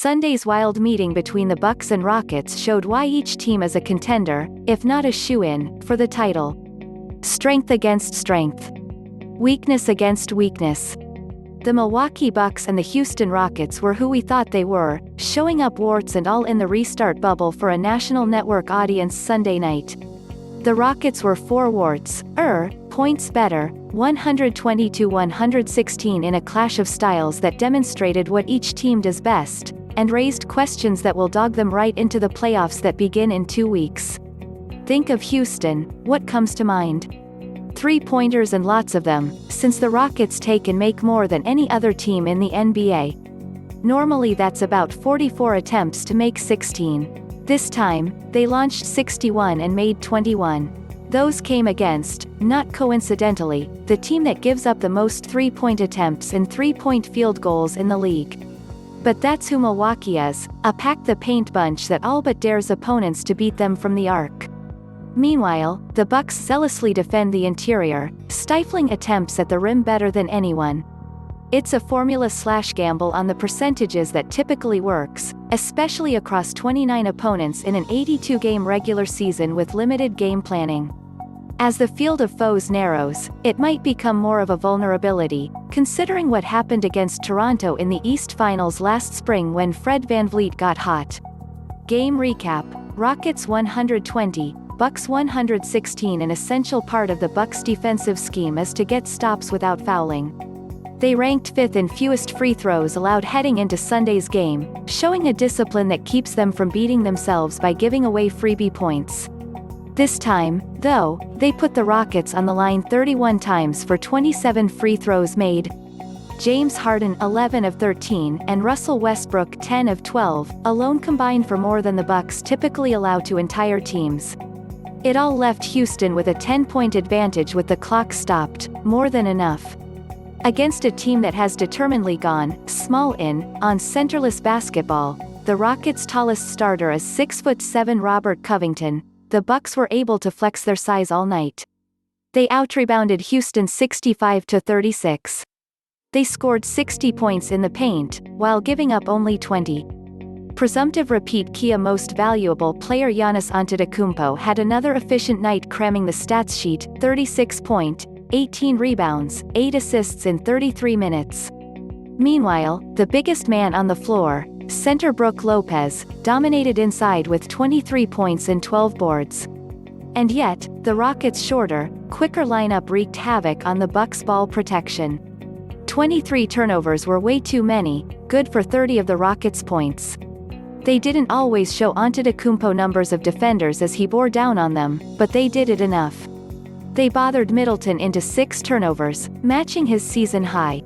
Sunday's wild meeting between the Bucks and Rockets showed why each team is a contender, if not a shoo-in, for the title. Strength against strength. Weakness against weakness. The Milwaukee Bucks and the Houston Rockets were who we thought they were, showing up warts and all in the restart bubble for a national network audience Sunday night. The Rockets were 4 warts, points better, 120-116 in a clash of styles that demonstrated what each team does best, and raised questions that will dog them right into the playoffs that begin in 2 weeks. Think of Houston, what comes to mind? 3-pointers and lots of them, since the Rockets take and make more than any other team in the NBA. Normally that's about 44 attempts to make 16. This time, they launched 61 and made 21. Those came against, not coincidentally, the team that gives up the most 3-point attempts and 3-point field goals in the league. But that's who Milwaukee is, a pack-the-paint bunch that all but dares opponents to beat them from the arc. Meanwhile, the Bucks zealously defend the interior, stifling attempts at the rim better than anyone. It's a formula/gamble on the percentages that typically works, especially across 29 opponents in an 82-game regular season with limited game planning. As the field of foes narrows, it might become more of a vulnerability, considering what happened against Toronto in the East Finals last spring when Fred VanVleet got hot. Game recap: Rockets 120, Bucks 116. An essential part of the Bucks' defensive scheme is to get stops without fouling. They ranked 5th in fewest free throws allowed heading into Sunday's game, showing a discipline that keeps them from beating themselves by giving away freebie points. This time, though, they put the Rockets on the line 31 times for 27 free throws made. James Harden 11 of 13 and Russell Westbrook 10 of 12, alone combined for more than the Bucks typically allow to entire teams. It all left Houston with a 10-point advantage with the clock stopped, more than enough. Against a team that has determinedly gone small on centerless basketball, the Rockets' tallest starter is 6'7" Robert Covington. The Bucks were able to flex their size all night. They outrebounded Houston 65-36. They scored 60 points in the paint, while giving up only 20. Presumptive repeat Kia most valuable player Giannis Antetokounmpo had another efficient night cramming the stats sheet, 36 points, 18 rebounds, 8 assists in 33 minutes. Meanwhile, the biggest man on the floor, center Brook Lopez, dominated inside with 23 points and 12 boards. And yet, the Rockets' shorter, quicker lineup wreaked havoc on the Bucks' ball protection. 23 turnovers were way too many, good for 30 of the Rockets' points. They didn't always show Antetokounmpo numbers of defenders as he bore down on them, but they did it enough. They bothered Middleton into 6 turnovers, matching his season high.